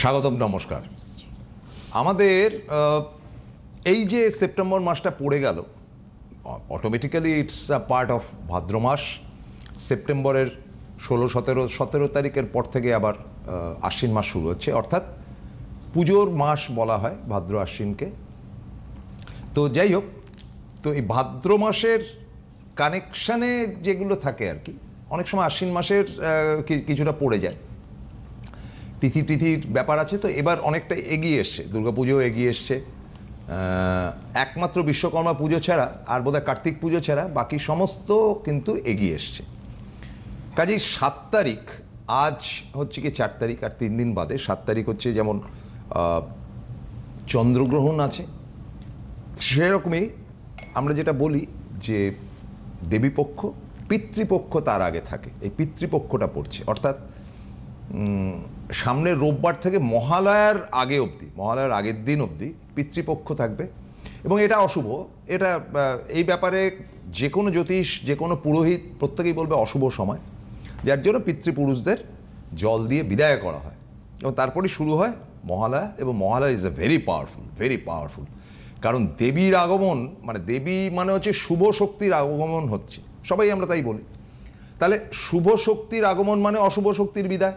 স্বাগতম, নমস্কার। আমাদের এই যে সেপ্টেম্বর মাসটা পড়ে গেল, automatically it's a part of Bhadra মাস। সেপ্টেম্বরের 16-17 তারিখের পর থেকে আবার আশ্বিন মাস শুরু হচ্ছে, অর্থাৎ পুজোর মাস বলা হয় ভাদ্র আশ্বিনকে। তো যাই হোক, তো এই ভাদ্র মাসের কানেকশানে যেগুলো থাকে আর কি, অনেক সময় আশ্বিন মাসের কিছুটা পড়ে যায়, তিথির ব্যাপার আছে। তো এবার অনেকটা এগিয়ে এসছে, দুর্গাপুজো এগিয়ে এসছে, একমাত্র বিশ্বকর্মা পুজো ছাড়া আর বোধহয় কার্তিক পুজো ছাড়া বাকি সমস্ত কিন্তু এগিয়ে এসছে। কাজেই 7 তারিখ, আজ হচ্ছে কি 4 তারিখ, আর 3 দিন বাদে 7 তারিখ হচ্ছে যেমন চন্দ্রগ্রহণ আছে, সেরকমই আমরা যেটা বলি যে দেবীপক্ষ পিতৃপক্ষ তার আগে থাকে, এই পিতৃপক্ষটা পড়ছে, অর্থাৎ সামনের রোববার থেকে মহালয়ার আগে অবধি, মহালয়ার আগের দিন অবধি পিতৃপক্ষ থাকবে। এবং এটা অশুভ, এটা এই ব্যাপারে যে কোনো জ্যোতিষ, যে কোনো পুরোহিত প্রত্যেকেই বলবে অশুভ সময়, যার জন্য পিতৃপুরুষদের জল দিয়ে বিদায় করা হয়। এবং তারপরে শুরু হয় মহালয়া, এবং Mahalaya is a very powerful, কারণ দেবীর আগমন, মানে দেবী মানে হচ্ছে শুভ শক্তির আগমন হচ্ছে, সবাই আমরা তাই বলি। তাহলে শুভ শক্তির আগমন মানে অশুভ শক্তির বিদায়।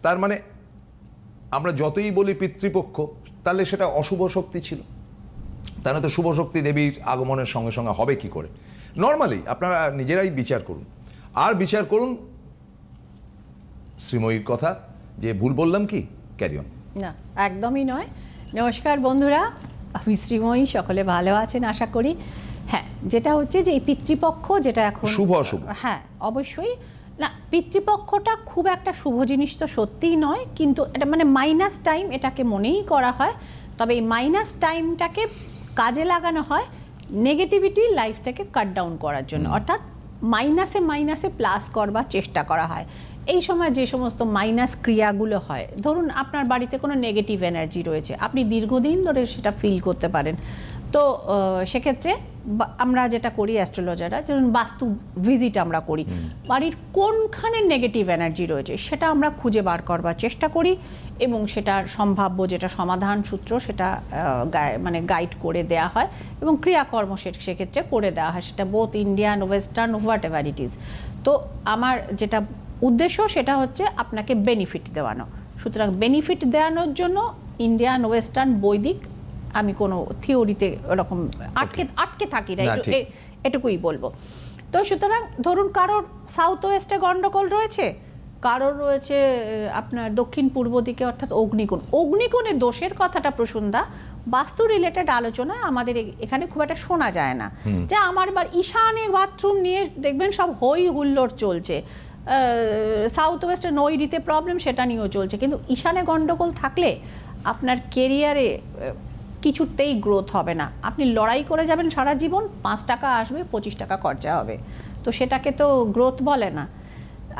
তার মানে আমরা যতই বলি পিতৃপক্ষ, তাহলে সেটা অশুভ শক্তি ছিল, তাহলে তো শুভ শক্তি দেবীর আগমনের সঙ্গে সঙ্গে হবে কি করে? নর্মালি আপনারা নিজেরাই বিচার করুন, আর বিচার করুন শ্রীময়ীর কথা, যে ভুল বললাম কি? Carry on. না, একদমই নয়। নমস্কার বন্ধুরা, আমি শ্রীময়ী, সকলে ভালো আছেন আশা করি। হ্যাঁ, যেটা হচ্ছে যে এই পিতৃপক্ষ, যেটা এখন শুভ অশুভ, হ্যাঁ অবশ্যই না, পিতৃপক্ষটা খুব একটা শুভ জিনিস তো সত্যিই নয়, কিন্তু এটা মানে মাইনাস টাইম এটাকে মনেই করা হয়। তবে এই মাইনাস টাইমটাকে কাজে লাগানো হয় নেগেটিভিটি লাইফ থেকে কাট ডাউন করার জন্য, অর্থাৎ মাইনাসে প্লাস করবার চেষ্টা করা হয়। এই সময় যে সমস্ত মাইনাস ক্রিয়াগুলো হয়, ধরুন আপনার বাড়িতে কোনো নেগেটিভ এনার্জি রয়েছে, আপনি দীর্ঘদিন ধরে সেটা ফিল করতে পারেন। তো সেক্ষেত্রে আমরা যেটা করি অ্যাস্ট্রোলজাররা, যেমন বাস্তু ভিজিট আমরা করি, বাড়ির কোনখানে নেগেটিভ এনার্জি রয়েছে সেটা আমরা খুঁজে বার করবার চেষ্টা করি, এবং সেটার সম্ভাব্য যেটা সমাধান সূত্র সেটা মানে গাইড করে দেওয়া হয়, এবং ক্রিয়াকর্ম সেক্ষেত্রে করে দেওয়া হয়, সেটা both Indian western what ever it is. তো আমার যেটা উদ্দেশ্য সেটা হচ্ছে আপনাকে বেনিফিট দেওয়ানো। সুতরাং বেনিফিট দেওয়ানোর জন্য ইন্ডিয়ান ওয়েস্টার্ন বৈদিক আমি কোনো থিওরিতে ওরকম আটকে থাকি না, এটুকুই বলবো। তো সুতরাং ধরুন কারোর সাউথ ওয়েস্টে গন্ডগোল রয়েছে, কারোর রয়েছে আপনার দক্ষিণ পূর্ব দিকে, অর্থাৎ অগ্নিকোণে দোষের কথাটা প্রসন্দা বাস্তু রিলেটেড আলোচনায় আমাদের এখানে খুব একটা শোনা যায় না। যে আমার ঈশানে বাথরুম নিয়ে দেখবেন সব হই হুল্লোড় চলছে, সাউথ ওয়েস্টে নৈরিতে প্রবলেম সেটা নিয়েও চলছে, কিন্তু ঈশানে গন্ডগোল থাকলে আপনার কেরিয়ারে কিছুতেই গ্রোথ হবে না। আপনি লড়াই করে যাবেন সারা জীবন, 5 টাকা আসবে, 25 টাকা খরচা হবে, তো সেটাকে তো গ্রোথ বলে না।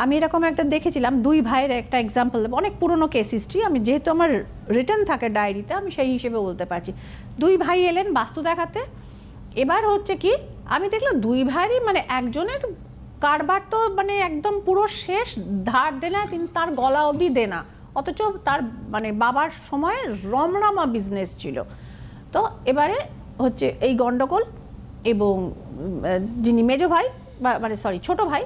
আমি এরকম একটা দেখেছিলাম, 2 ভাইয়ের একটা এক্সাম্পল, অনেক পুরনো কেস হিস্ট্রি, আমি যেহেতু আমার রিটার্ন থাকে ডায়েরিতে আমি সেই হিসেবে বলতে পারছি। 2 ভাই এলেন বাস্তু দেখাতে। এবার হচ্ছে কি, আমি দেখলাম 2 ভাইয়েরই মানে একজনের কারবার তো মানে একদম পুরো শেষ, ধার দেনা তিনি তার গলা অবধি দেনা, অথচ তার মানে বাবার সময় রমরমা বিজনেস ছিল। তো এবারে হচ্ছে এই গন্ডগোল, এবং যিনি মেজো ভাই মানে ছোট ভাই,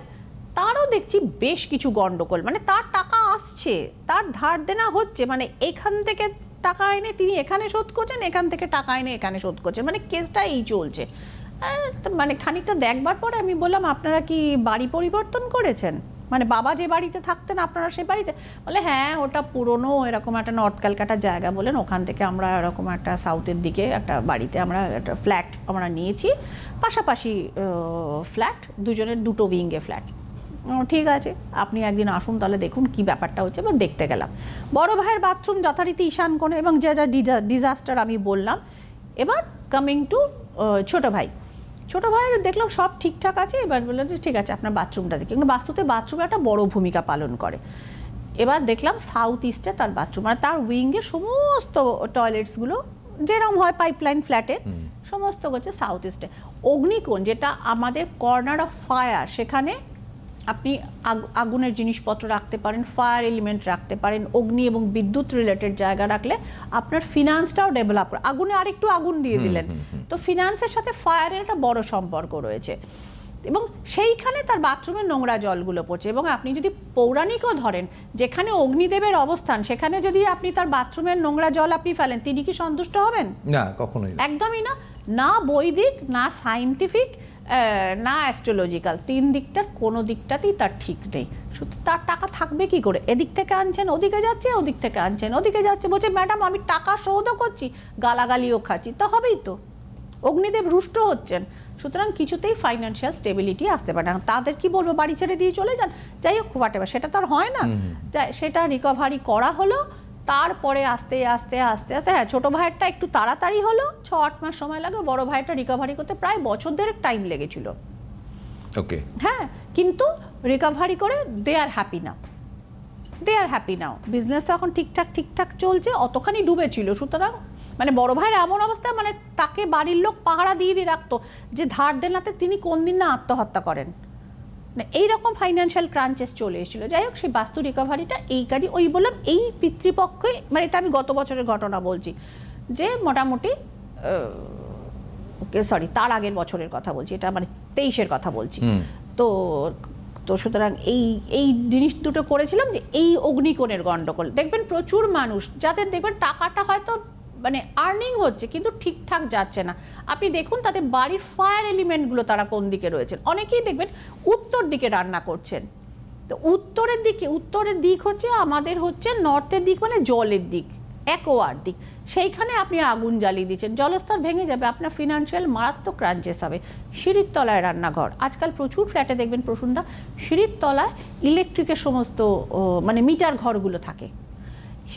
তারও দেখছি বেশ কিছু গন্ডগোল, মানে তার টাকা আসছে, তার ধার দেনা হচ্ছে, মানে এখান থেকে টাকা এনে তিনি এখানে শোধ করছেন, এখান থেকে টাকা এনে এখানে শোধ করছেন, মানে কেসটা এই চলছে। মানে খানিকটা দেখবার পরে আমি বললাম, আপনারা কি বাড়ি পরিবর্তন করেছেন? মানে বাবা যে বাড়িতে থাকতেন আপনারা সেই বাড়িতে? বলে হ্যাঁ, ওটা পুরনো এরকম একটা নর্থ ক্যালকাটা জায়গা বলেন, ওখান থেকে আমরা এরকম একটা সাউথের দিকে একটা বাড়িতে আমরা একটা ফ্ল্যাট আমরা নিয়েছি, পাশাপাশি ফ্ল্যাট, দুজনের 2 উইঙ্গে ফ্ল্যাট। ঠিক আছে, আপনি একদিন আসুন তাহলে দেখুন কি ব্যাপারটা হচ্ছে। এবার দেখতে গেলাম, বড় ভাইয়ের বাথরুম যথারীতি ঈশান কোণে, এবং যা ডিজাস্টার আমি বললাম। এবার কামিং টু ছোটো ভাইয়ের দেখলাম সব ঠিকঠাক আছে। এবার বললাম যে ঠিক আছে আপনার বাথরুমটা দেখি, কিন্তু বাস্তুতে বাথরুমে একটা বড় ভূমিকা পালন করে। এবার দেখলাম সাউথ ইস্টে তার বাথরুম, মানে তার উইঙ্গে সমস্ত টয়লেটসগুলো যেরকম হয় পাইপলাইন ফ্ল্যাটে, সমস্ত হচ্ছে সাউথ ইস্টে। অগ্নিকোণ, যেটা আমাদের কর্নার অফ ফায়ার, সেখানে আপনি আগুনের জিনিসপত্র রাখতে পারেন, ফায়ার এলিমেন্ট রাখতে পারেন, অগ্নি এবং বিদ্যুৎ রিলেটেড জায়গা রাখলে আপনার ফিনান্সটাও ডেভেলপ করে। আগুনে আরেকটু আগুন দিয়ে দিলেন, তো ফিনান্সের সাথে ফায়ারের একটা বড় সম্পর্ক রয়েছে এবং সেইখানে তার বাথরুমের নোংরা জলগুলো পড়ছে। এবং আপনি যদি পৌরাণিকও ধরেন, যেখানে অগ্নিদেবের অবস্থান সেখানে যদি আপনি তার বাথরুমের নোংরা জল আপনি ফেলেন, তিনি কি সন্তুষ্ট হবেন? না, কখনোই না। একদমই না। না বৈদিক, না সায়েন্টিফিক, না অ্যাস্ট্রোলজিক্যাল, তিন দিকটার কোনো দিকটাতেই তার ঠিক নেই। শুধু তার টাকা থাকবে কি করে? এদিক থেকে আনছেন ওদিকে যাচ্ছে, ওদিক থেকে আনছেন ওদিকে যাচ্ছে, বলছে ম্যাডাম আমি টাকা শোধও করছি, গালাগালিও খাচ্ছি, তো হবেই তো, অগ্নিদেব রুষ্ট হচ্ছেন। সুতরাং কিছুতেই ফাইন্যান্সিয়াল স্টেবিলিটি আসতে পারে না। তাদের কি বলবো, বাড়ি ছেড়ে দিয়ে চলে যান, যাই হোক হোয়াটএভার, সেটা তো আর হয় না। সেটা রিকভারি করা হলো, তারপরে আস্তে আস্তে আস্তে আস্তে, হ্যাঁ ছোটো ভাইয়েরটা একটু তাড়াতাড়ি হলো, 6-8 মাস সময় লাগে, বড় ভাইয়েরটা রিকভারি করতে প্রায় বছর দেড়েক টাইম লেগেছিল। ওকে, হ্যাঁ, কিন্তু রিকভারি করে দে আর হ্যাপি নাও, দে আর হ্যাপি নাও। বিজনেস তো এখন ঠিকঠাক চলছে, অতখানি ডুবেছিল। সুতরাং মানে বড় ভাইয়ের এমন অবস্থা, মানে তাকে বাড়ির লোক পাহারা দিয়ে রাখতো যে ধার দেনাতে তিনি কোন দিন না আত্মহত্যা করেন, না এইরকম ফাইন্যান্সিয়াল ক্রাঞ্চেস চলে এসেছিল। যাই হোক, সেই বাস্তু রিকভারিটা এই কাজে, ওই বললাম এই পিতৃপক্ষে, মানে এটা আমি গত বছরের ঘটনা বলছি, যে মোটামুটি সরি তার আগের বছরের কথা বলছি, এটা মানে 23-এর কথা বলছি। তো সুতরাং এই জিনিস দুটো করেছিলাম, যে এই অগ্নিকোণের গণ্ডগোল দেখবেন প্রচুর মানুষ যাদের দেখবেন টাকাটা হয়তো মানে আর্নিং হচ্ছে কিন্তু ঠিকঠাক যাচ্ছে না। আপনি দেখুন তাদের বাড়ির ফায়ার এলিমেন্টগুলো তারা কোন দিকে রয়েছেন। অনেকেই দেখবেন উত্তর দিকে রান্না করছেন, তো উত্তরের দিক হচ্ছে আমাদের হচ্ছে নর্থের দিক, মানে জলের দিক, অ্যাকোয়ার দিক, সেইখানে আপনি আগুন জ্বালিয়ে দিচ্ছেন, জলস্তর ভেঙে যাবে, আপনার ফিনান্সিয়াল মারাত্মক ক্রাঞ্চেস হবে। সিঁড়ির তলায় রান্নাঘর, আজকাল প্রচুর ফ্ল্যাটে দেখবেন প্রসূনদা সিঁড়ির তলায় ইলেকট্রিকের সমস্ত মানে মিটার ঘরগুলো থাকে,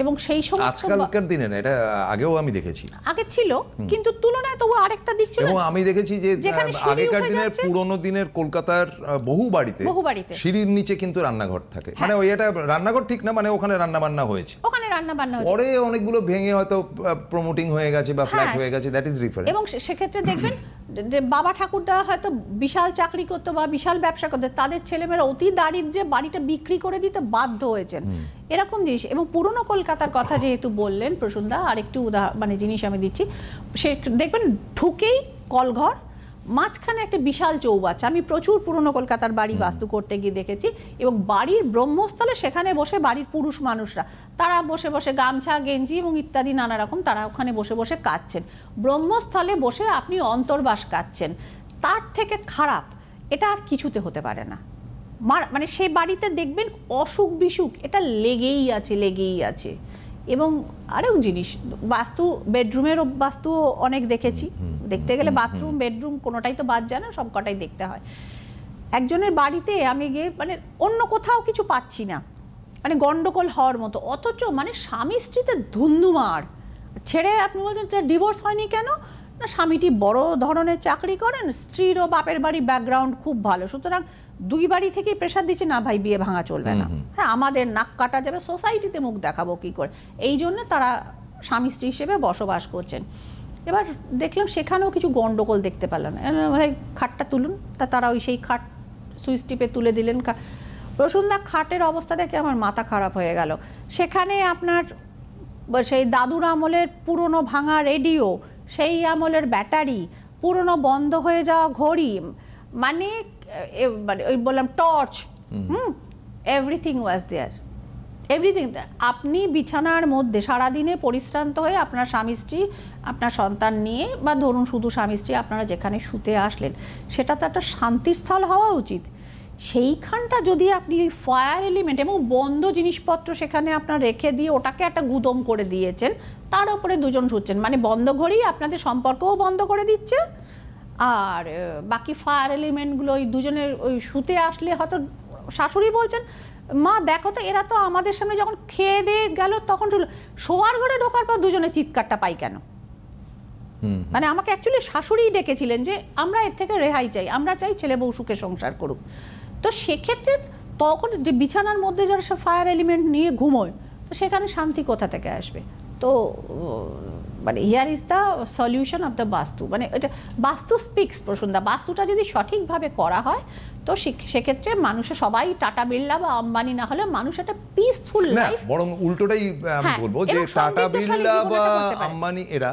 এবং সেই সমস্ত আজকালকার দিনে না, এটা আগেও আমি দেখেছি, আগে ছিল কিন্তু তুলনায় তবু আরেকটা দিক ছিল। এবং আমি দেখেছি যে আগেকার দিনের পুরনো দিনের কলকাতার বহু বাড়িতে সিঁড়ির নিচে কিন্তু রান্নাঘর থাকে, মানে ওই এটা রান্নাঘর ঠিক না, মানে ওখানে রান্না বান্না হয়েছে, পরে অনেকগুলো ভেঙে হয়তো প্রমোটিং হয়ে গেছে বা ফ্ল্যাট হয়ে গেছে, দ্যাট ইজ ডিফারেন্ট। এবং সেক্ষেত্রে দেখবেন যে বাবা ঠাকুরদা হয়তো বিশাল চাকরি করতো বা বিশাল ব্যবসা করতো, তাদের ছেলেমেয়েরা অতি দারিদ্র্যে বাড়িটা বিক্রি করে দিতে বাধ্য হয়েছেন, এরকম জিনিস। এবং পুরনো কলকাতার কথা যেহেতু বললেন প্রসূনদা, আরেকটু মানে জিনিস আমি দিচ্ছি, সে দেখবেন ঢুকেই কলঘর, মাঝখানে একটা বিশাল চৌবাচ্চা। আমি প্রচুর পুরনো কলকাতার বাড়ি বাস্তু করতে গিয়ে দেখেছি, এবং বাড়ির ব্রহ্মস্থলে সেখানে বসে বাড়ির পুরুষ মানুষরা তারা বসে বসে গামছা গেঞ্জি এবং ইত্যাদি নানা রকম তারা ওখানে বসে বসে কাচ্ছেন, ব্রহ্মস্থলে বসে আপনি অন্তর্বাস কাচ্ছেন। তার থেকে খারাপ এটা আর কিছুতে হতে পারে না। মানে সেই বাড়িতে দেখবেন অসুখ বিসুখ এটা লেগেই আছে। এবং আরেক জিনিস, বাস্তু বেডরুমের বাস্তু অনেক দেখেছি, দেখতে গেলে বাথরুম বেডরুম কোনোটাই তো বাদ যায় না, সব কটাই দেখতে হয়। একজনের বাড়িতে আমি গিয়ে মানে অন্য কোথাও কিছু পাচ্ছি না, মানে গন্ডগোল হওয়ার মতো, অথচ মানে স্বামী স্ত্রীতে ধুন্ধুমার ছেড়ে, আপনি বলছেন যে ডিভোর্স হয়নি কেন না, স্বামীটি বড় ধরনের চাকরি করেন, স্ত্রীরও বাপের বাড়ি ব্যাকগ্রাউন্ড খুব ভালো, সুতরাং দুই বাড়ি থেকেই প্রেশার দিচ্ছে, না ভাই বিয়ে ভাঙা চলবে না, হ্যাঁ আমাদের নাক কাটা যাবে, সোসাইটিতে মুখ দেখাবো কি করে, এই জন্য তারা স্বামী স্ত্রী হিসেবে বসবাস করছেন। এবার দেখলাম সেখানেও কিছু গন্ডগোল দেখতে পেলাম না, ভাই খাটটা তুলুন, তারা ওই সেই খাট সুইচ টিপে তুলে দিলেন। প্রসূনদা খাটের অবস্থা দেখে আমার মাথা খারাপ হয়ে গেল। সেখানে আপনার সেই দাদুর আমলের পুরনো ভাঙা রেডিও, সেই আমলের ব্যাটারি, পুরনো বন্ধ হয়ে যাওয়া ঘড়ি, মানে ওই বললাম torch, everything was there, everything. আপনি বিছানার মধ্যে সারাদিনে পরিশ্রান্ত হয়ে আপনার স্বামী স্ত্রী আপনার সন্তান নিয়ে, বা ধরুন শুধু স্বামী স্ত্রী আপনারা যেখানে শুতে আসলেন, সেটা তো একটা শান্তিস্থল হওয়া উচিত। সেইখানটা যদি আপনি ফায়ার এলিমেন্ট এবং বন্ধ জিনিসপত্র সেখানে আপনার রেখে দিয়ে ওটাকে একটা গুদম করে দিয়েছেন, তার উপরে দুজন শুচ্ছেন, মানে বন্ধ ঘড়ি আপনাদের সম্পর্কও বন্ধ করে দিচ্ছে, আর বাকি ফায়ার এলিমেন্টগুলো ওই দুজনের ওই শুতে আসলে হয়তো শাশুড়ি বলছেন, মা দেখো তো এরা তো আমাদের সামনে যখন খেয়ে দিয়ে গেল তখন শোয়ার ঘরে ঢোকার পর দুজনে চিৎকারটা পাই কেন, মানে আমাকে অ্যাকচুয়ালি শাশুড়িই ডেকেছিলেন যে আমরা এর থেকে রেহাই চাই, আমরা চাই ছেলে বউ সুখে সংসার করুক। তো সেক্ষেত্রে তখন যে বিছানার মধ্যে যারা সব ফায়ার এলিমেন্ট নিয়ে ঘুমোয়, তো সেখানে শান্তি কোথা থেকে আসবে? তো মানে here is the solution of the বাস্তু, মানে এটা বাস্তু স্পিক্স প্রসূনদা, বাস্তুটা যদি সঠিকভাবে করা হয় তো সেক্ষেত্রে মানুষের সবাই টাটা বিড়লা বা আম্বানি না হলে মানুষ একটা পিসফুল না, লাইফ, বরং উল্টোটাই আমি হ্যাঁ, বলবো যে এবং টাটা সমৃদ্ধশালী বিড়লা জীবন বা একটা করতে পারে। আম্বানি এরা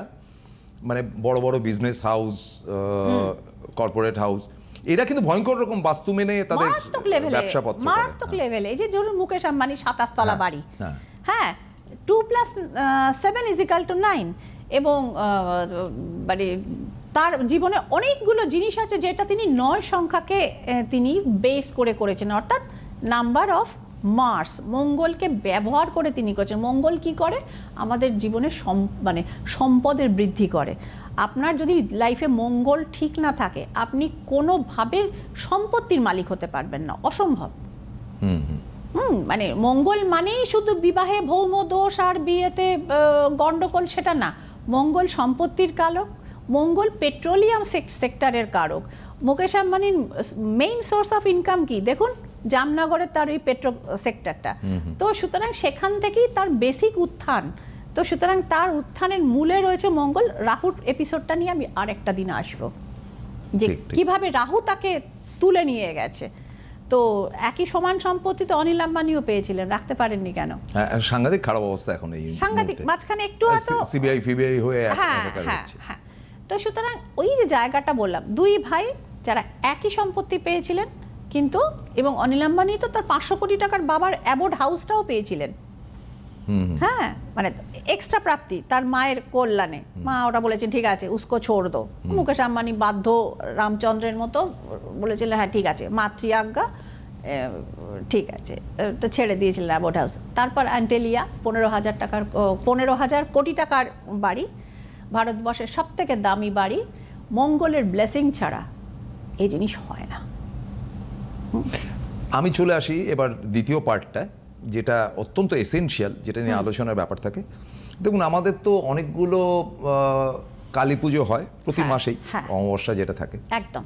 মানে বড় বড় বিজনেস হাউস, কর্পোরেট হাউস, এরা কিন্তু ভয়ঙ্কর রকম বাস্তু মেনে তাদের মারাত্মক লেভেলে, ব্যবসাপত্র করে। মারাত্মক লেভেলে। এই যে ধরুন মুকেশ আম্বানি 27 তলা বাড়ি, হ্যাঁ। হ্যাঁ 2+7 = 9, এবং মানে তার জীবনে অনেকগুলো জিনিস আছে যেটা তিনি 9 সংখ্যাকে তিনি বেস করে করেছেন, অর্থাৎ নাম্বার অফ মার্স, মঙ্গলকে ব্যবহার করে তিনি করেছেন। মঙ্গল কি করে? আমাদের জীবনে মানে সম্পদের বৃদ্ধি করে। আপনার যদি লাইফে মঙ্গল ঠিক না থাকে, আপনি কোনোভাবে সম্পত্তির মালিক হতে পারবেন না, অসম্ভব। মানে মঙ্গল মানেই শুধু বিবাহে ভৌম দোষ আর বিয়েতে গন্ডগোল, সেটা না। মঙ্গল সম্পত্তির কারক, মঙ্গল পেট্রোলিয়াম সেক্টরের কারক। মুকেশ আম্বানির মেইন সোর্স অফ ইনকাম কি দেখুন, জামনগরের তার ওই পেট্রো সেক্টরটা। তো সুতরাং সেখান থেকেই তার বেসিক উত্থান। তো সুতরাং তার উত্থানের মূলে রয়েছে মঙ্গল। রাহুর এপিসোডটা নিয়ে আমি আরেকটা দিন আসবো, যে কিভাবে রাহু তাকে তুলে নিয়ে গেছে। তো একই সমান সম্পত্তি তো অনিল আম্বানিও পেয়েছিলেন, রাখতে পারেননি কেন? সাংঘাতিক খারাপ অবস্থা এখন এই সাংঘাতিক, মাঝখানে একটু সিবিআই ফিবিআই হয়ে হ্যাঁ। তো সুতরাং ওই যে জায়গাটা বললাম, দুই ভাই যারা একই সম্পত্তি পেয়েছিলেন, কিন্তু এবং অনিল আম্বানি তো তার 500 কোটি টাকার বাবার অ্যাবোর্ড হাউসটাও পেয়েছিলেন, হ্যাঁ, মানে এক্সট্রা প্রাপ্তি তার মায়ের কল্যাণে। মা ওটা বলেছেন ঠিক আছে উসকো ছোড় দো। মুকেশ আম্বানি বাধ্য রামচন্দ্রের মতো বলেছিলেন হ্যাঁ ঠিক আছে, মাতৃ আজ্ঞা, ঠিক আছে, তো ছেড়ে দিয়েছিলেন অ্যাবোর্ড হাউস। তারপর অ্যান্টেলিয়া 15,000 কোটি টাকার বাড়ি, ভারতবর্ষের সব থেকে দামি বাড়ি। মঙ্গলের ব্লেসিং ছাড়া এই জিনিস হয় না। আমি চলে আসি এবার দ্বিতীয় পার্টটা, যেটা অত্যন্ত এসেনশিয়াল, যেটা নিয়ে আলোচনার ব্যাপার থাকে। দেখুন, আমাদের তো অনেকগুলো কালী পুজো হয় প্রতি মাসেই, অমাবস্যা যেটা থাকে একদম।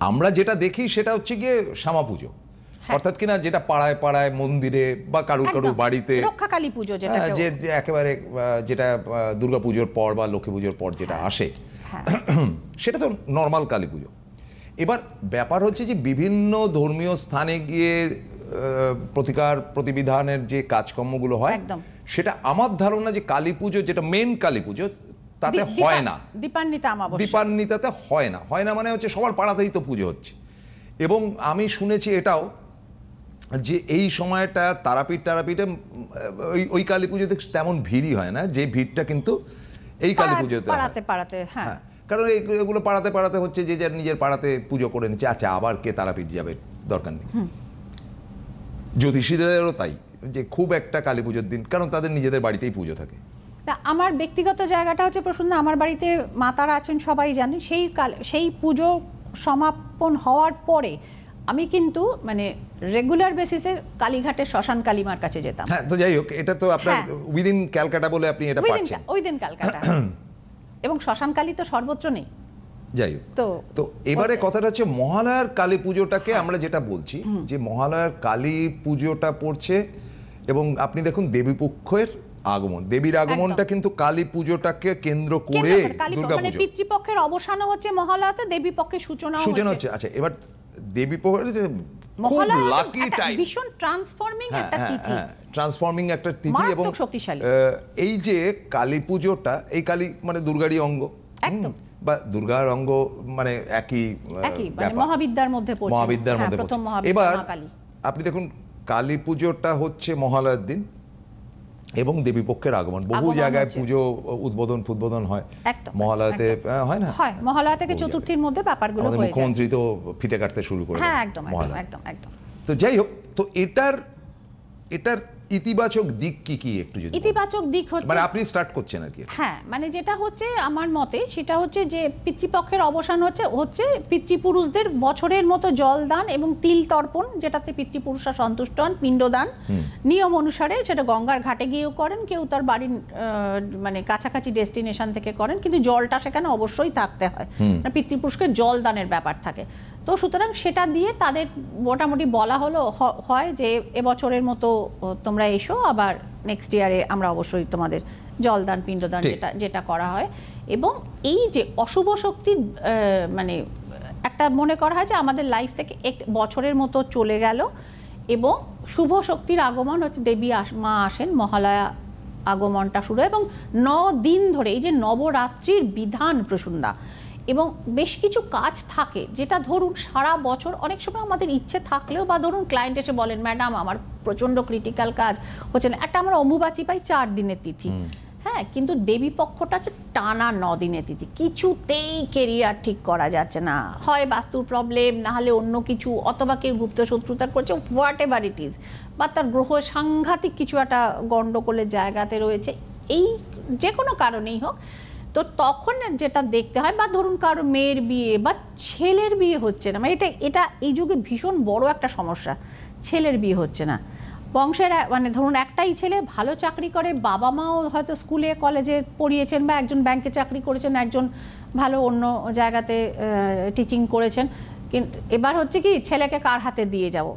আমরা যেটা দেখি সেটা হচ্ছে গিয়ে শ্যামা পুজো, অর্থাৎ কিনা যেটা পাড়ায় পাড়ায় মন্দিরে বা কারুর বাড়িতে রক্ষা কালী পুজো, যে একেবারে যেটা দুর্গা পুজোর পর বা লক্ষ্মী পুজোর পর যেটা আসে, সেটা তো নর্মাল কালী পুজো। এবার ব্যাপার হচ্ছে যে বিভিন্ন ধর্মীয় স্থানে গিয়ে প্রতিকার প্রতিবিধানের যে কাজকর্মগুলো হয়, সেটা আমার ধারণা যে কালী পুজো, যেটা মেন কালী পুজো, তাতে হয় না। দীপান্বিতাতে হয় না মানে হচ্ছে সবার পাড়াতেই তো পুজো হচ্ছে। এবং আমি শুনেছি এটাও যে এই সময়টা তারাপীঠে ওই কালী পুজোতে তেমন ভিড়ই হয় না, যে ভিড়টা কিন্তু এই কালী পুজোতে পাড়াতে। হ্যাঁ, কারণ এগুলো পাড়াতে হচ্ছে যে যার নিজের পাড়াতে পুজো করে নিচ্ছে, আচ্ছা আবার কে তারাপীঠ যাবে, দরকার নেই। জ্যোতিষীদেরও তাই, যে খুব একটা কালী পুজোর দিন, কারণ তাদের নিজেদের বাড়িতেই পুজো থাকে। আমার ব্যক্তিগত জায়গাটা হচ্ছে প্রসন্ন, আমার বাড়িতে মাতারা আছেন সবাই জানেন। সেই পুজো সমাপন হওয়ার পরে আমি কিন্তু মানে রেগুলার বেসিসে কালীঘাটের শ্মশান কালীমার কাছে যেতাম। হ্যাঁ, তো যাই হোক, এটা তো আপনার উইদিন ক্যালকাটা বলে আপনি এটা পাচ্ছেন, উইদিন ক্যালকাটা। এবং শ্মশান কালী তো সর্বত্র নেই। যাই হোক, তো এবারে কথাটা হচ্ছে মহালয়ার কালী পুজোটাকে আমরা যেটা বলছি, যে মহালয়ার কালী পুজোটা পড়ছে, এবং আপনি দেখুন দেবীপক্ষের আগমন, দেবীর আগমনটা কিন্তু কালী পুজোটাকে কেন্দ্র করে দুর্গাপুজো। পিতৃপক্ষের অবসানও হচ্ছে মহালয়াতে, দেবীপক্ষের সূচনা হচ্ছে। আচ্ছা, এবার দেবীপক্ষের খুব লাকি টাইম, ভীষণ ট্রান্সফর্মিং একটা তিথি, এবং এই যে কালী পুজোটা, এই কালী মানে দুর্গারই অঙ্গ, বা দুর্গার অঙ্গ মানে একই মহাবিদ্যার মধ্যে পড়ছে। এবার আপনি দেখুন কালী পুজোটা হচ্ছে মহালয়ার দিন, এবং দেবীপক্ষের আগমন, বহু জায়গায় পুজো উদ্বোধন হয় মহালয়াতে, হয় না? হয়, মহালয়া থেকে চতুর্থীর মধ্যে ব্যাপারগুলো হয়ে যায়। মুখ্যমন্ত্রী তো ফিতে কাটতে শুরু করে। হ্যাঁ, একদম। তো যাই হোক, তো এটার ইতিবাচক দিক কি একটু যদি ইতিবাচক দিক হচ্ছে, মানে আপনি স্টার্ট করছেন আর কি। হ্যাঁ, মানে যেটা হচ্ছে আমার মতে সেটা হচ্ছে যে পিতৃপক্ষের অবসান হচ্ছে পিতৃপুরুষদের বছরের মতো জলদান এবং তিল তর্পণ, যেটাতে পিতৃপুরুষরা সন্তুষ্ট হন, পিণ্ডদান নিয়ম অনুসারে, সেটা গঙ্গার ঘাটে গিয়েও করেন, কেউ তার বাড়ির মানে কাছাকাছি ডেস্টিনেশন থেকে করেন, কিন্তু জলটা সেখানে অবশ্যই থাকতে হয়, পিতৃপুরুষকে জলদানের ব্যাপার থাকে। তো সুতরাং সেটা দিয়ে তাদের মোটামুটি বলা হয় যে এবছরের মতো তোমরা এসো, আবার নেক্সট ইয়ারে আমরা অবশ্যই তোমাদের জলদান পিণ্ডদান যেটা করা হয়। এবং এই যে অশুভ শক্তির মানে একটা মনে করা হয় যে আমাদের লাইফ থেকে এক বছরের মতো চলে গেল, এবং শুভ শক্তির আগমন হচ্ছে দেবী মা আসেন, মহালয়া আগমনটা শুরু হয়, এবং 9 দিন ধরে এই যে নবরাত্রির বিধান প্রসূন্দা, এবং বেশ কিছু কাজ থাকে যেটা ধরুন সারা বছর অনেক সময় আমাদের ইচ্ছে থাকলেও, বা ধরুন ক্লায়েন্ট এসে বলেন ম্যাডাম আমার প্রচণ্ড ক্রিটিক্যাল কাজ হচ্ছে না, একটা আমরা অম্বুবাচী পাই 4 দিনের তিথি, হ্যাঁ, কিন্তু দেবী পক্ষটা হচ্ছে টানা 9 দিনের তিথি, কিছুতেই কেরিয়ার ঠিক করা যাচ্ছে না, হয় বাস্তুর প্রবলেম, না হলে অন্য কিছু, অথবা কেউ গুপ্ত শত্রুতা করছে, হোয়াট এভার ইট ইজ, বা তার গ্রহ সাংঘাতিক কিছু একটা গণ্ডগোলের জায়গাতে রয়েছে, এই যে কোনো কারণেই হোক। তো তখন যেটা দেখতে হয়, বা ধরুন কারো মেয়ের বিয়ে বা ছেলের বিয়ে হচ্ছে না, মানে এটা এই যুগে ভীষণ বড় একটা সমস্যা, ছেলের বিয়ে হচ্ছে না, বংশের মানে ধরুন একটাই ছেলে ভালো চাকরি করে, বাবা মাও হয়তো স্কুলে কলেজে পড়িয়েছেন, বা একজন ব্যাংকে চাকরি করেছেন, একজন ভালো অন্য জায়গাতে টিচিং করেছেন, কিন্তু এবার হচ্ছে কি ছেলেকে কার হাতে দিয়ে যাব,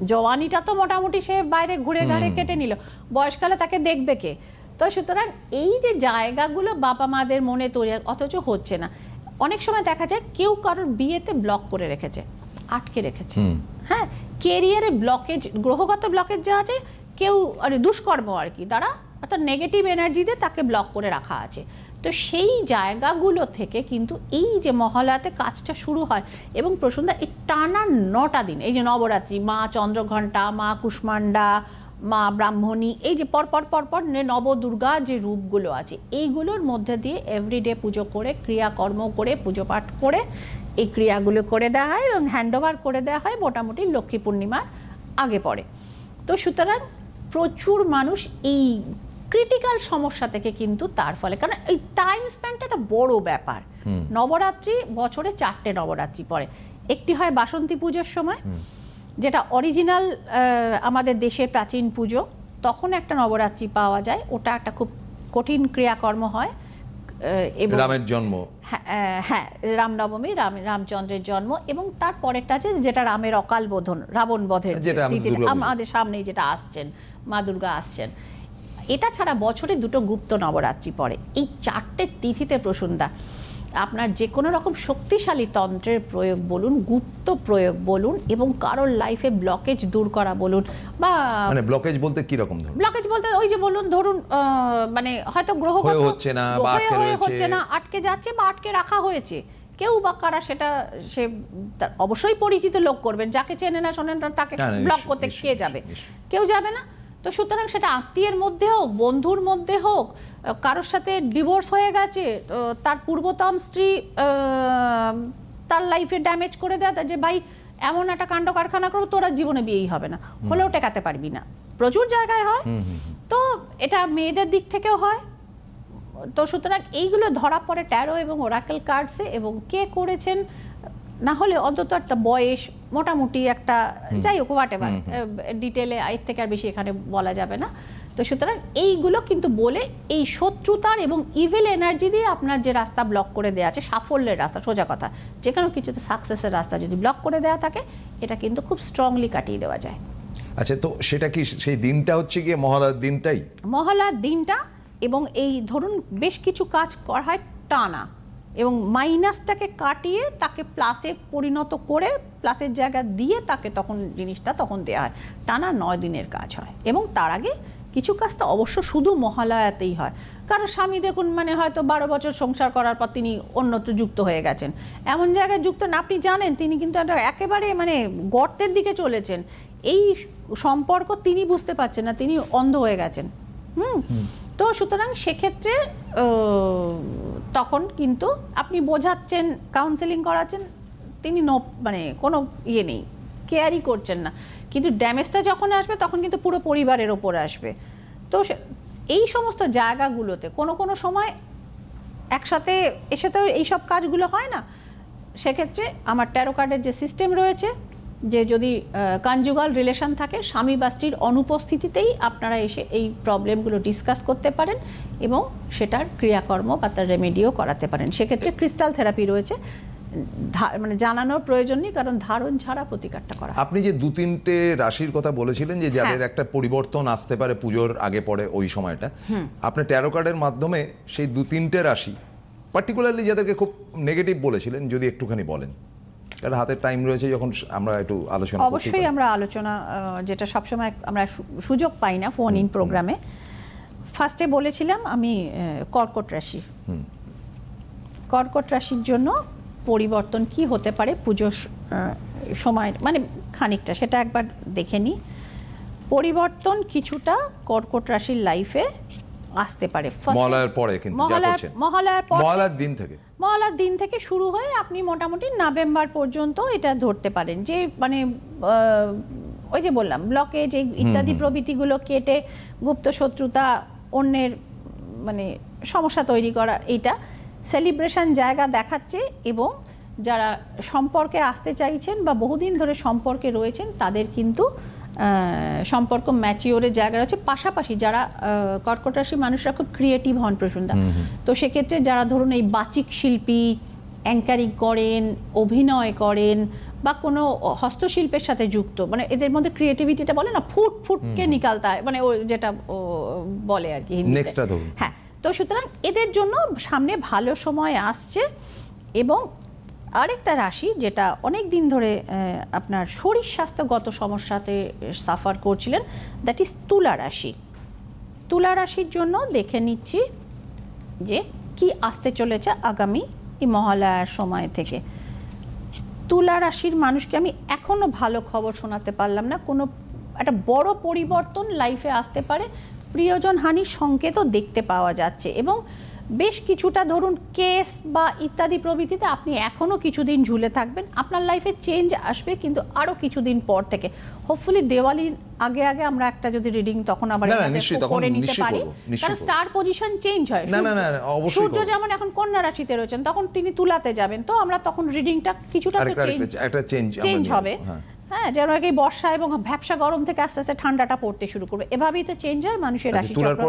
জওয়ানিটা তো মোটামুটি সে বাইরে ঘুরে ঘাড়ে কেটে নিল, বয়সকালে তাকে দেখবে কে। তো সুতরাং এই যে জায়গাগুলো বাবা মাদের মনে তৈরি, অথচ হচ্ছে না। অনেক সময় দেখা যায় কেউ কারোর বিয়েতে ব্লক করে রেখেছে, আটকে রেখেছে, হ্যাঁ, কেরিয়ারে ব্লকেজ, গ্রহগত ব্লকেজ যা আছে, কেউ দুষ্কর্ম আর কি দ্বারা, অর্থাৎ নেগেটিভ এনার্জিতে তাকে ব্লক করে রাখা আছে। তো সেই জায়গাগুলো থেকে কিন্তু এই যে মহালয়াতে কাজটা শুরু হয়, এবং প্রসূন্দা এই টানা 9টা দিন, এই যে নবরাত্রি, মা চন্দ্রঘণ্টা, মা কুষ্মান্ডা, মা ব্রাহ্মণী, এই যে পরপর নবদুর্গা যে রূপগুলো আছে, এইগুলোর মধ্যে দিয়ে এভরিডে পুজো করে, ক্রিয়াকর্ম করে, পুজো পাঠ করে এই ক্রিয়াগুলো করে দেওয়া হয়, এবং হ্যান্ডওভার করে দেওয়া হয় মোটামুটি লক্ষ্মী পূর্ণিমার আগে পরে। তো সুতরাং প্রচুর মানুষ এই ক্রিটিক্যাল সমস্যা থেকে কিন্তু তার ফলে, কারণ এই টাইম স্পেন্ড একটা বড় ব্যাপার। নবরাত্রি বছরে 4টে নবরাত্রি পড়ে, একটি হয় বাসন্তী পুজোর সময়, যেটা অরিজিনাল আমাদের দেশের প্রাচীন পুজো, তখন একটা নবরাত্রি পাওয়া যায়, ওটা একটা খুব কঠিন ক্রিয়াকর্ম হয়, এবং রামের জন্ম, হ্যাঁ রামনবমী, রামচন্দ্রের জন্ম, এবং তার পরেরটা আছে যেটা রামের অকাল বোধন, রাবণ বধের, আমাদের সামনেই যেটা আসছেন, মা দুর্গা আসছেন। এটা ছাড়া বছরে 2টো গুপ্ত নবরাত্রি পড়ে। এই 4টে তিথিতে প্রসূন্দা আপনার যে কোনো রকম শক্তিশালী তন্ত্রের প্রয়োগ বলুন, গুপ্ত প্রয়োগ বলুন, এবং কারোর লাইফে ব্লকেজ দূর করা বলুন, বা মানে ব্লকেজ বলতে কি রকম ধরুন? ব্লকেজ বলতে ওই যে বলুন, ধরুন মানে হয়তো গ্রহগত হচ্ছে না, বা হচ্ছে না, আটকে যাচ্ছে, বা আটকে রাখা হয়েছে, কেউ বা কারা সেটা, সে অবশ্যই পরিচিত লোক করবেন, যাকে চেনে না শোনেন তাকে ব্লক করতে কে যাবে, কেউ যাবে না। তো সুতরাং সেটা আত্মীয়ের মধ্যে হোক, বন্ধুর মধ্যে হোক, কারোর সাথে ডিভোর্স হয়ে গেছে, তার পূর্বতম স্ত্রী তার লাইফে ড্যামেজ করে দেয়, যে ভাই এমন একটা কাণ্ড কারখানা করবো তোরা জীবনে বিয়েই হবে না, হলেও টেকাতে পারবি না, প্রচুর জায়গায় হয়। তো এটা মেয়েদের দিক থেকেও হয়। তো সুতরাং এইগুলো ধরা পড়ে ট্যারো এবং ওরাকেল কার্ডসে, এবং কে করেছেন না হলে অন্তত একটা বয়স মোটামুটি একটা, যাই হোক হোয়াট এভার, ডিটেলে এর থেকে আর বেশি এখানে বলা যাবে না। তো সুতরাং এইগুলো কিন্তু বলে এই শত্রুতার এবং ইভিল এনার্জি দিয়ে আপনার যে রাস্তা ব্লক করে দেওয়া আছে, সাফল্যের রাস্তা, সোজা কথা, যে কোনো কিছুতে সাকসেসের রাস্তা যদি ব্লক করে দেওয়া থাকে, এটা কিন্তু খুব স্ট্রংলি কাটিয়ে দেওয়া যায়। আচ্ছা, তো সেটা কি সেই দিনটা হচ্ছে গিয়ে মহালয়ার দিনটাই? মহালয়ার দিনটা, এবং এই ধরুন বেশ কিছু কাজ করা হয় টানা, এবং মাইনাসটাকে কাটিয়ে তাকে প্লাসে পরিণত করে, প্লাসের জায়গা দিয়ে তাকে তখন জিনিসটা তখন দেওয়া হয়। টানা 9 দিনের কাজ হয়, এবং তার আগে কিছু কাজ তো অবশ্য শুধু মহালয়াতেই হয়। কারণ স্বামী দেখুন, মানে হয়তো 12 বছর সংসার করার পর তিনি অন্যত্র যুক্ত হয়ে গেছেন, এমন জায়গায় যুক্ত না, আপনি জানেন তিনি কিন্তু একেবারে মানে গর্তের দিকে চলেছেন, এই সম্পর্ক তিনি বুঝতে পারছেন না, তিনি অন্ধ হয়ে গেছেন। তো সুতরাং সেক্ষেত্রে তখন কিন্তু আপনি বোঝাচ্ছেন, কাউন্সেলিং করাচ্ছেন, তিনি মানে কোনো ইয়ে নেই, কেয়ারই করছেন না, কিন্তু ড্যামেজটা যখন আসবে তখন কিন্তু পুরো পরিবারের ওপর আসবে। তো এই সমস্ত জায়গাগুলোতে কোনো সময় একসাথে এসে তো এইসব কাজগুলো হয় না। সেক্ষেত্রে আমার ট্যারো কার্ডের যে সিস্টেম রয়েছে, যে যদি কনজুগাল রিলেশন থাকে, স্বামী বা স্ত্রীর অনুপস্থিতিতেই আপনারা এসে এই প্রবলেমগুলো ডিসকাস করতে পারেন, এবং সেটার ক্রিয়াকর্ম বা তার রেমেডিও করাতে পারেন। সেক্ষেত্রে ক্রিস্টাল থেরাপি রয়েছে, মানে জানানোর প্রয়োজন নেই, কারণ ধারণ ছাড়া প্রতিকারটা করা। আপনি যে 2-3টে রাশির কথা বলেছিলেন, যে যাদের একটা পরিবর্তন আসতে পারে পুজোর আগে পরে ওই সময়টা, আপনি ট্যারো কার্ডের মাধ্যমে সেই 2-3টে রাশি পার্টিকুলারলি যাদেরকে খুব নেগেটিভ বলেছিলেন, যদি একটুখানি বলেন। কারণ হাতের টাইম রয়েছে, যখন আমরা একটু আলোচনা করতে অবশ্যই পারি। আমরা আলোচনা যেটা সবসময় আমরা সুযোগ পাই না ফোন ইন প্রোগ্রামে। ফার্স্টে বলেছিলাম আমি কর্কট রাশি। কর্কট রাশির জন্য পরিবর্তন কি হতে পারে পুজোর সময়, মানে খানিকটা সেটা একবার দেখে নিই। পরিবর্তন কিছুটা কর্কট রাশির লাইফে আসতে পারে মহালয়ার পরে, কিন্তু যা করছেন মহালয়ার দিন থেকে শুরু হয়ে আপনি মোটামুটি নভেম্বর পর্যন্ত এটা ধরতে পারেন, যে মানে ওই যে বললাম ব্লকেজ ইত্যাদি প্রভৃতিগুলো কেটে গুপ্ত শত্রুতা, অন্যের মানে সমস্যা তৈরি করা, এইটা সেলিব্রেশন জায়গা দেখাচ্ছে। এবং যারা সম্পর্কে আসতে চাইছেন বা বহুদিন ধরে সম্পর্কে রয়েছেন তাদের কিন্তু সম্পর্ক ম্যাচিওরের জায়গা রয়েছে। পাশাপাশি যারা কর্কট রাশি মানুষরা খুব ক্রিয়েটিভ হন প্রসূনদা, তো সেক্ষেত্রে যারা ধরুন এই বাচিক শিল্পী, অ্যাঙ্কারিং করেন, অভিনয় করেন বা কোনো হস্তশিল্পের সাথে যুক্ত, মানে এদের মধ্যে ক্রিয়েটিভিটিটা বলে না ফুটকে নিকালতা হয়, মানে ও যেটা বলে আর কি হিন্দিতে। হ্যাঁ, তো সুতরাং এদের জন্য সামনে ভালো সময় আসছে। এবং আরেকটা রাশি যেটা অনেক দিন ধরে আপনার শরীর স্বাস্থ্যগত সমস্যাতে সাফার করছিলেন, দ্যাট ইজ তুলা রাশি। তুলা রাশির জন্য দেখে নিচ্ছি যে কি আসতে চলেছে আগামী এই মহালয়ার সময় থেকে। তুলা রাশির মানুষকে আমি এখনো ভালো খবর শোনাতে পারলাম না, কোনো একটা বড় পরিবর্তন লাইফে আসতে পারে, প্রিয়জন হানির সংকেতও দেখতে পাওয়া যাচ্ছে। এবং বেশ কিছুটা ধরুন কেস বা ইত্যাদি প্রভৃতিতে আপনি এখনো কিছুদিন ঝুলে থাকবেন, আপনার লাইফে চেঞ্জ আসবে কিন্তু আরো কিছুদিন পর থেকে। হোপফুলি দেওয়ালির আগে আগে আমরা একটা যদি রিডিং তখন আবার করে নিতে পারি, কারণ স্টার পজিশন চেঞ্জ হয়। সূর্য যেমন এখন কন্যা রাশিতে রয়েছেন, তখন তিনি তুলাতে যাবেন, তো আমরা তখন রিডিংটা কিছুটা চেঞ্জ হবে। হ্যাঁ, যেন এই বর্ষা এবং ভ্যাপসা গরম থেকে আস্তে আস্তে ঠান্ডাটা পড়তে শুরু করবে, এভাবেই তো চেঞ্জ হয় মানুষের রাশি চক্র।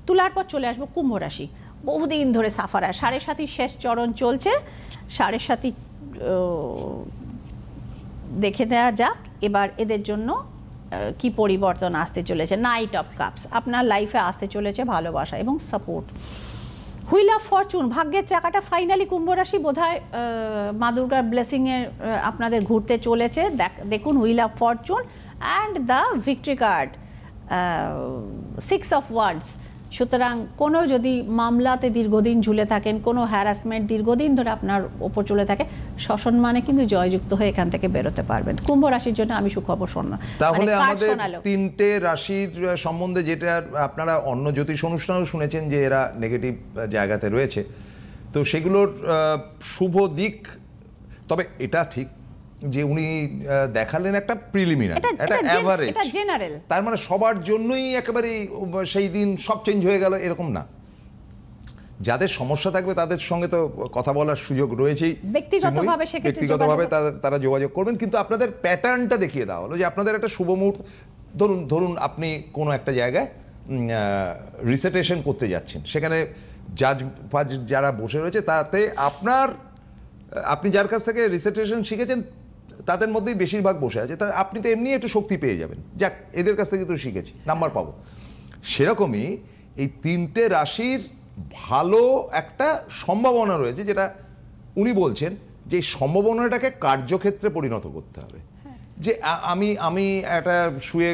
তুলার পর চলে আসবো কুম্ভ রাশি। বহুদিন ধরে সাফার, 7.5 শেষ চরণ চলছে। 7.5 দেখে নেওয়া যাক এবার এদের জন্য কি পরিবর্তন আসতে চলেছে। নাইট অফ কাপস, আপনার লাইফে আসতে চলেছে ভালোবাসা এবং সাপোর্ট। হুইল অফ ফরচুন, ভাগ্যের চাকাটা ফাইনালি কুম্ভ রাশি বোধহয় মা দুর্গার ব্লেসিংয়ে আপনাদের ঘুরতে চলেছে। দেখুন wheel of Fortune and the victory card, 6 of wands. সুতরাং কোনো যদি মামলাতে দীর্ঘদিন ঝুলে থাকেন, কোনো হ্যারাসমেন্ট দীর্ঘদিন ধরে আপনার ওপর চলে থাকে, সসম্মানে কিন্তু জয়যুক্ত হয়ে এখান থেকে বেরোতে পারবেন। কুম্ভ রাশির জন্য আমি সুখবর শুনলাম। তাহলে আমাদের 3টে রাশির সম্বন্ধে যেটা আপনারা অন্য জ্যোতিষ অনুষ্ঠানেও শুনেছেন যে এরা নেগেটিভ জায়গাতে রয়েছে, তো সেগুলোর শুভ দিক, তবে এটা ঠিক যে উনি দেখালেন একটা প্রিলিমিনারি, একটা অ্যাভারেজ, তার মানে সবার জন্যই একেবারে সেই দিন সব চেঞ্জ হয়ে গেল এরকম না। যাদের সমস্যা থাকবে তাদের সঙ্গে তো কথা বলার সুযোগ রয়েছেই, ব্যক্তিগতভাবে তারা যোগাযোগ করবেন। কিন্তু আপনাদের প্যাটার্নটা দেখিয়ে দেওয়া হলো যে আপনাদের একটা শুভ মুহূর্ত, ধরুন আপনি কোনো একটা জায়গায় রিসেটেশন করতে যাচ্ছেন, সেখানে জাজ ফাজ যারা বসে রয়েছে তাতে আপনি যার কাছ থেকে রিসেটেশন শিখেছেন তাদের মধ্যেই বেশিরভাগ বসে আছে, তা আপনি তো এমনি একটু শক্তি পেয়ে যাবেন, যাক এদের কাছ থেকে তো শিখেছি, নাম্বার পাবো। সেরকমই এই 3টে রাশির ভালো একটা সম্ভাবনা রয়েছে, যেটা উনি বলছেন যে এই সম্ভাবনাটাকে কার্যক্ষেত্রে পরিণত করতে হবে। যে আমি একটা শুয়ে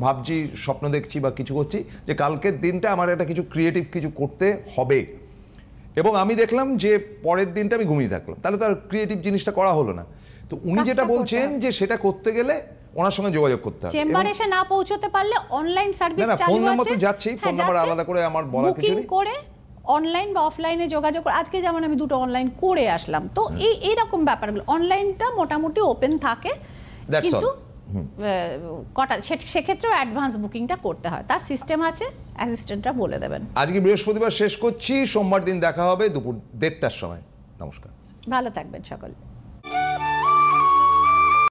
ভাবছি, স্বপ্ন দেখছি বা কিছু করছি যে কালকের দিনটা আমার একটা কিছু ক্রিয়েটিভ কিছু করতে হবে, এবং আমি দেখলাম যে পরের দিনটা আমি ঘুমিয়ে থাকলাম, তাহলে তো আর ক্রিয়েটিভ জিনিসটা করা হলো না। তো উনি যেটা বলছেন যে সেটা করতে গেলে ওনার সঙ্গে যোগাযোগ করতে হবে। চেম্বারে এসে না পৌঁছতে পারলে অনলাইন সার্ভিস চালু আছে। ফোন নাম্বার তো যাচ্ছেই, ফোন নাম্বার আলাদা করে আমার বলার কিছু নেই, করে অনলাইন বা অফলাইনে যোগাযোগ করে। আজকে যেমন আমি 2টো অনলাইন করে আসলাম, তো এই রকম ব্যাপারগুলো অনলাইনটা মোটামুটি ওপেন থাকে, কিন্তু সেক্ষেত্রেও অ্যাডভান্স বুকিংটা করতে হয়, তার সিস্টেম আছে, অ্যাসিস্ট্যান্টরা বলে দেবেন। আজকে বৃহস্পতিবার শেষ করছি, সোমবার দিন দেখা হবে দুপুর 1:30টার সময়। নমস্কার, ভালো থাকবেন সকলে।